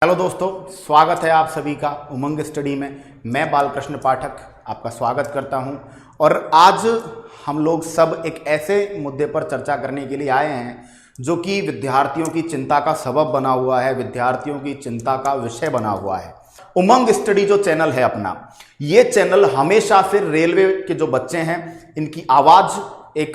Hello दोस्तों, स्वागत है आप सभी का उमंग स्टडी में। मैं बालकृष्ण पाठक आपका स्वागत करता हूं और आज हम लोग सब एक ऐसे मुद्दे पर चर्चा करने के लिए आए हैं जो कि विद्यार्थियों की चिंता का सबब बना हुआ है, विद्यार्थियों की चिंता का विषय बना हुआ है। उमंग स्टडी जो चैनल है अपना, ये चैनल हमेशा से रेलवे के जो बच्चे हैं इनकी आवाज़ एक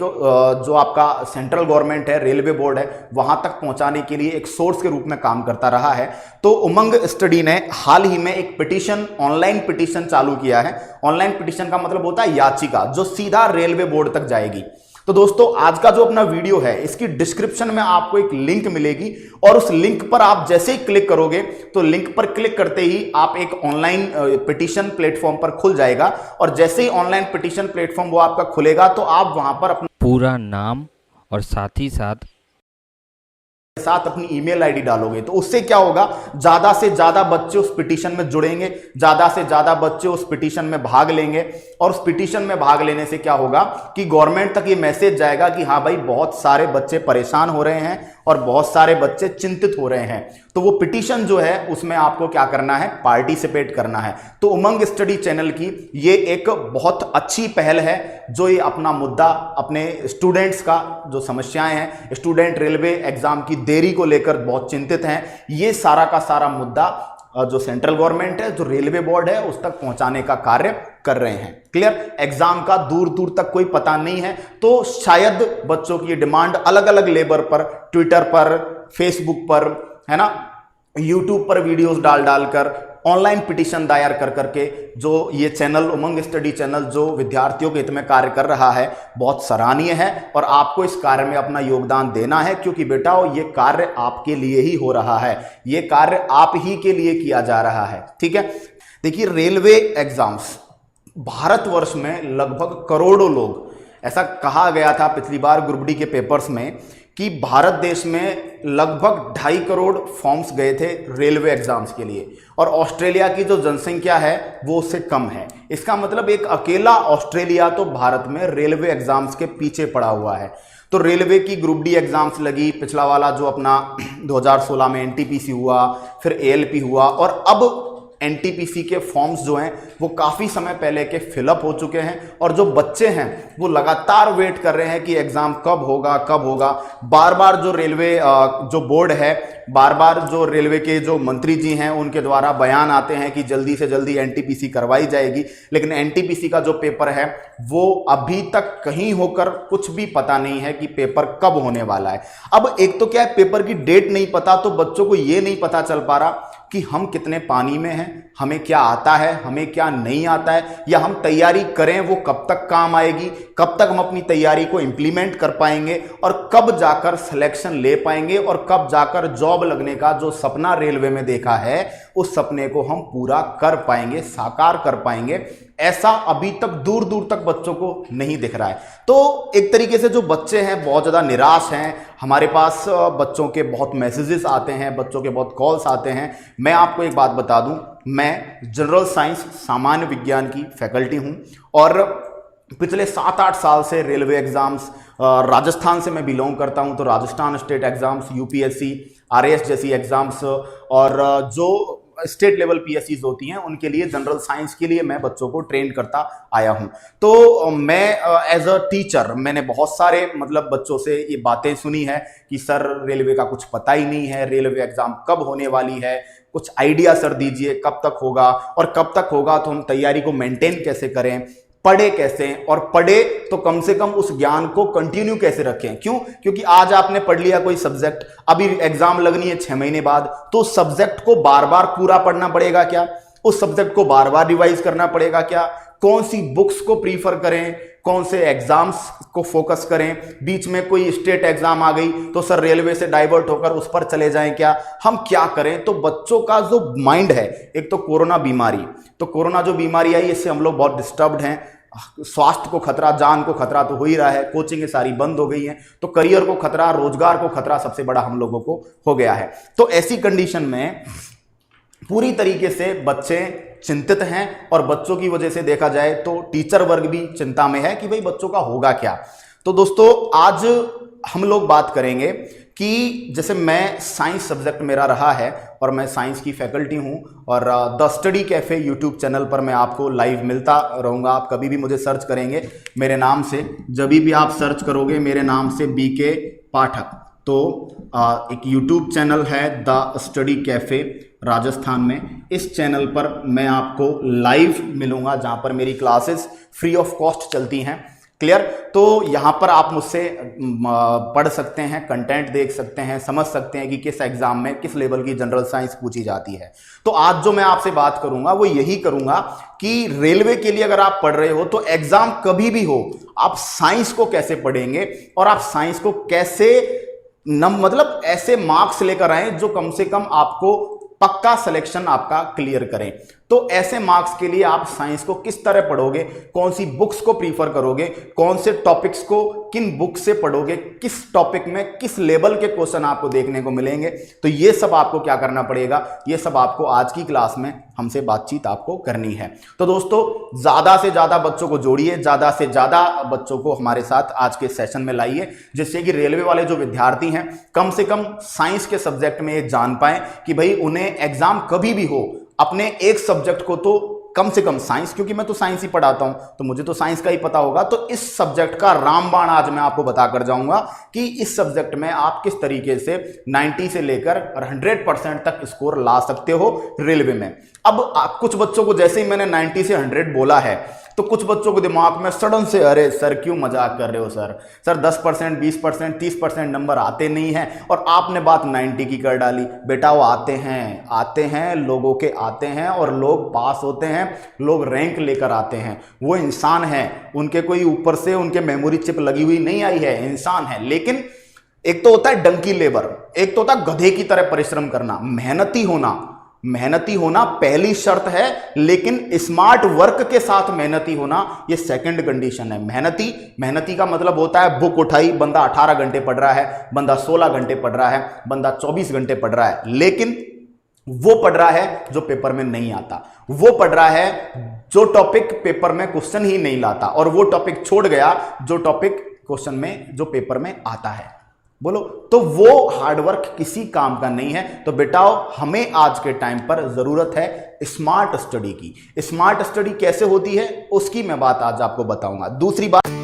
जो आपका सेंट्रल गवर्नमेंट है, रेलवे बोर्ड है, वहां तक पहुंचाने के लिए एक सोर्स के रूप में काम करता रहा है। तो उमंग स्टडी ने हाल ही में एक पिटीशन, ऑनलाइन पिटीशन चालू किया है। ऑनलाइन पिटीशन का मतलब होता है याचिका, जो सीधा रेलवे बोर्ड तक जाएगी। तो दोस्तों, आज का जो अपना वीडियो है इसकी डिस्क्रिप्शन में आपको एक लिंक मिलेगी और उस लिंक पर आप जैसे ही क्लिक करोगे तो लिंक पर क्लिक करते ही आप एक ऑनलाइन पिटीशन प्लेटफॉर्म पर खुल जाएगा और जैसे ही ऑनलाइन पिटीशन प्लेटफॉर्म वो आपका खुलेगा तो आप वहां पर अपना पूरा नाम और साथ ही साथ अपनी ईमेल आईडी डालोगे तो उससे क्या होगा, ज्यादा से ज्यादा बच्चे उस पिटीशन में जुड़ेंगे, ज्यादा से ज्यादा बच्चे उस पिटीशन में भाग लेंगे और उस पिटीशन में भाग लेने से क्या होगा कि गवर्नमेंट तक ये मैसेज जाएगा कि हाँ भाई, बहुत सारे बच्चे परेशान हो रहे हैं और बहुत सारे बच्चे चिंतित हो रहे हैं। तो वो पिटीशन जो है उसमें आपको क्या करना है, पार्टिसिपेट करना है। तो उमंग स्टडी चैनल की ये एक बहुत अच्छी पहल है जो ये अपना मुद्दा, अपने स्टूडेंट्स का जो समस्याएं हैं, स्टूडेंट रेलवे एग्जाम की देरी को लेकर बहुत चिंतित हैं, ये सारा का सारा मुद्दा जो सेंट्रल गवर्नमेंट है, जो रेलवे बोर्ड है, उस तक पहुंचाने का कार्य कर रहे हैं। क्लियर? एग्जाम का दूर दूर तक कोई पता नहीं है तो शायद बच्चों की डिमांड अलग अलग लेवल पर, ट्विटर पर, फेसबुक पर, है ना, यूट्यूब पर वीडियोस डाल डालकर, ऑनलाइन पिटीशन दायर कर करके जो ये चैनल, उमंग स्टडी चैनल, जो विद्यार्थियों के हित में कार्य कर रहा है, बहुत सराहनीय है और आपको इस कार्य में अपना योगदान देना है क्योंकि बेटा ये कार्य आपके लिए ही हो रहा है, ये कार्य आप ही के लिए किया जा रहा है। ठीक है? देखिए, रेलवे एग्जाम्स भारतवर्ष में लगभग करोड़ों लोग, ऐसा कहा गया था पिछली बार ग्रुप डी के पेपर्स में कि भारत देश में लगभग 2.5 करोड़ फॉर्म्स गए थे रेलवे एग्जाम्स के लिए और ऑस्ट्रेलिया की जो जनसंख्या है वो उससे कम है। इसका मतलब एक अकेला ऑस्ट्रेलिया तो भारत में रेलवे एग्जाम्स के पीछे पड़ा हुआ है। तो रेलवे की ग्रुप डी एग्जाम्स लगी, पिछला वाला जो अपना 2016 में एनटीपीसी हुआ, फिर एएलपी हुआ और अब एनटीपीसी के फॉर्म्स जो हैं वो काफ़ी समय पहले के फिलअप हो चुके हैं और जो बच्चे हैं वो लगातार वेट कर रहे हैं कि एग्ज़ाम कब होगा, कब होगा। बार बार जो रेलवे जो बोर्ड है, बार बार जो रेलवे के जो मंत्री जी हैं उनके द्वारा बयान आते हैं कि जल्दी से जल्दी एनटीपीसी करवाई जाएगी, लेकिन एनटीपीसी का जो पेपर है वो अभी तक कहीं होकर कुछ भी पता नहीं है कि पेपर कब होने वाला है। अब एक तो क्या है, पेपर की डेट नहीं पता तो बच्चों को ये नहीं पता चल पा रहा कि हम कितने पानी में हैं, हमें क्या आता है, हमें क्या नहीं आता है, या हम तैयारी करें वो कब तक काम आएगी, कब तक हम अपनी तैयारी को इंप्लीमेंट कर पाएंगे और कब जाकर सिलेक्शन ले पाएंगे और कब जाकर जॉब लगने का जो सपना रेलवे में देखा है उस सपने को हम पूरा कर पाएंगे, साकार कर पाएंगे। ऐसा अभी तक दूर दूर तक बच्चों को नहीं दिख रहा है। तो एक तरीके से जो बच्चे हैं बहुत ज़्यादा निराश हैं। हमारे पास बच्चों के बहुत मैसेजेस आते हैं, बच्चों के बहुत कॉल्स आते हैं। मैं आपको एक बात बता दूं, मैं जनरल साइंस, सामान्य विज्ञान की फैकल्टी हूं और पिछले 7-8 साल से रेलवे एग्जाम्स, राजस्थान से मैं बिलोंग करता हूं तो Rajasthan state exams, UPSC, RAS जैसी एग्जाम्स और जो स्टेट लेवल पीएससीज होती हैं उनके लिए, जनरल साइंस के लिए मैं बच्चों को ट्रेन करता आया हूं। तो मैं एज अ टीचर मैंने बहुत सारे बच्चों से ये बातें सुनी है कि सर रेलवे का कुछ पता ही नहीं है, रेलवे एग्जाम कब होने वाली है, कुछ आइडिया सर दीजिए, कब तक होगा और कब तक होगा तो हम तैयारी को मेंटेन कैसे करें, पढ़े कैसे, और पढ़े तो कम से कम उस ज्ञान को कंटिन्यू कैसे रखें। क्यों? क्योंकि आज आपने पढ़ लिया कोई सब्जेक्ट, अभी एग्जाम लगनी है 6 महीने बाद, तो सब्जेक्ट को बार बार पूरा पढ़ना पड़ेगा क्या, उस सब्जेक्ट को बार बार रिवाइज करना पड़ेगा क्या, कौन सी बुक्स को प्रीफर करें, कौन से एग्जाम्स को फोकस करें, बीच में कोई स्टेट एग्जाम आ गई तो सर रेलवे से डाइवर्ट होकर उस पर चले जाएं क्या, हम क्या करें। तो बच्चों का जो माइंड है, एक तो कोरोना बीमारी, तो कोरोना जो बीमारी आई इससे हम लोग बहुत डिस्टर्ब्ड हैं। स्वास्थ्य को खतरा, जान को खतरा तो हो ही रहा है, कोचिंग सारी बंद हो गई हैं, तो करियर को खतरा, रोजगार को खतरा सबसे बड़ा हम लोगों को हो गया है। तो ऐसी कंडीशन में पूरी तरीके से बच्चे चिंतित हैं और बच्चों की वजह से देखा जाए तो टीचर वर्ग भी चिंता में है कि भाई बच्चों का होगा क्या। तो दोस्तों, आज हम लोग बात करेंगे कि जैसे मैं साइंस सब्जेक्ट मेरा रहा है और मैं साइंस की फैकल्टी हूं और the study cafe YouTube channel पर मैं आपको लाइव मिलता रहूंगा। आप कभी भी मुझे सर्च करेंगे मेरे नाम से, जब भी आप सर्च करोगे मेरे नाम से BK पाठक, तो एक यूट्यूब चैनल है द स्टडी कैफे राजस्थान में। इस चैनल पर मैं आपको लाइव मिलूंगा जहां पर मेरी क्लासेस फ्री ऑफ कॉस्ट चलती हैं। क्लियर? तो यहां पर आप मुझसे पढ़ सकते हैं, कंटेंट देख सकते हैं, समझ सकते हैं कि किस एग्जाम में किस लेवल की जनरल साइंस पूछी जाती है। तो आज जो मैं आपसे बात करूंगा वो यही करूंगा कि रेलवे के लिए अगर आप पढ़ रहे हो तो एग्जाम कभी भी हो, आप साइंस को कैसे पढ़ेंगे और आप साइंस को कैसे मतलब ऐसे मार्क्स लेकर आए जो कम से कम आपको पक्का सिलेक्शन आपका क्लियर करें। तो ऐसे मार्क्स के लिए आप साइंस को किस तरह पढ़ोगे, कौन सी बुक्स को प्रीफर करोगे, कौन से टॉपिक्स को किन बुक से पढ़ोगे, किस टॉपिक में किस लेवल के क्वेश्चन आपको देखने को मिलेंगे, तो ये सब आपको क्या करना पड़ेगा, ये सब आपको आज की क्लास में हमसे बातचीत आपको करनी है। तो दोस्तों ज्यादा से ज्यादा बच्चों को जोड़िए, ज्यादा से ज्यादा बच्चों को हमारे साथ आज के सेशन में लाइए, जिससे कि रेलवे वाले जो विद्यार्थी हैं कम से कम साइंस के सब्जेक्ट में ये जान पाए कि भाई उन्हें एग्जाम कभी भी हो अपने एक सब्जेक्ट को तो कम से कम साइंस, क्योंकि मैं तो साइंस ही पढ़ाता हूं तो मुझे तो साइंस का ही पता होगा, तो इस सब्जेक्ट का रामबाण आज मैं आपको बताकर जाऊंगा कि इस सब्जेक्ट में आप किस तरीके से 90 से लेकर और 100% तक स्कोर ला सकते हो रेलवे में। अब कुछ बच्चों को जैसे ही मैंने 90 से 100 बोला है तो कुछ बच्चों के दिमाग में सडन से अरे सर क्यों मजाक कर रहे हो सर 10%, 20%, 30% नंबर आते नहीं हैं और आपने बात 90 की कर डाली। बेटा वो आते हैं लोगों के आते हैं और लोग पास होते हैं, लोग रैंक लेकर आते हैं। वो इंसान है, उनके कोई ऊपर से उनके मेमोरी चिप लगी हुई नहीं आई है, इंसान है। लेकिन एक तो होता है डंकी लेबर, एक तो होता है गधे की तरह परिश्रम करना, मेहनती होना पहली शर्त है, लेकिन स्मार्ट वर्क के साथ मेहनती होना ये सेकंड कंडीशन है। मेहनती का मतलब होता है बुक उठाई, बंदा 18 घंटे पढ़ रहा है, बंदा 16 घंटे पढ़ रहा है, बंदा 24 घंटे पढ़ रहा है, लेकिन वो पढ़ रहा है जो पेपर में नहीं आता, वो पढ़ रहा है जो टॉपिक पेपर में क्वेश्चन ही नहीं लाता, और वो टॉपिक छोड़ गया जो टॉपिक क्वेश्चन में जो पेपर में आता है। बोलो, तो वो हार्डवर्क किसी काम का नहीं है। तो बेटाओ हमें आज के टाइम पर जरूरत है स्मार्ट स्टडी की। स्मार्ट स्टडी कैसे होती है उसकी मैं बात आज आपको बताऊंगा। दूसरी बात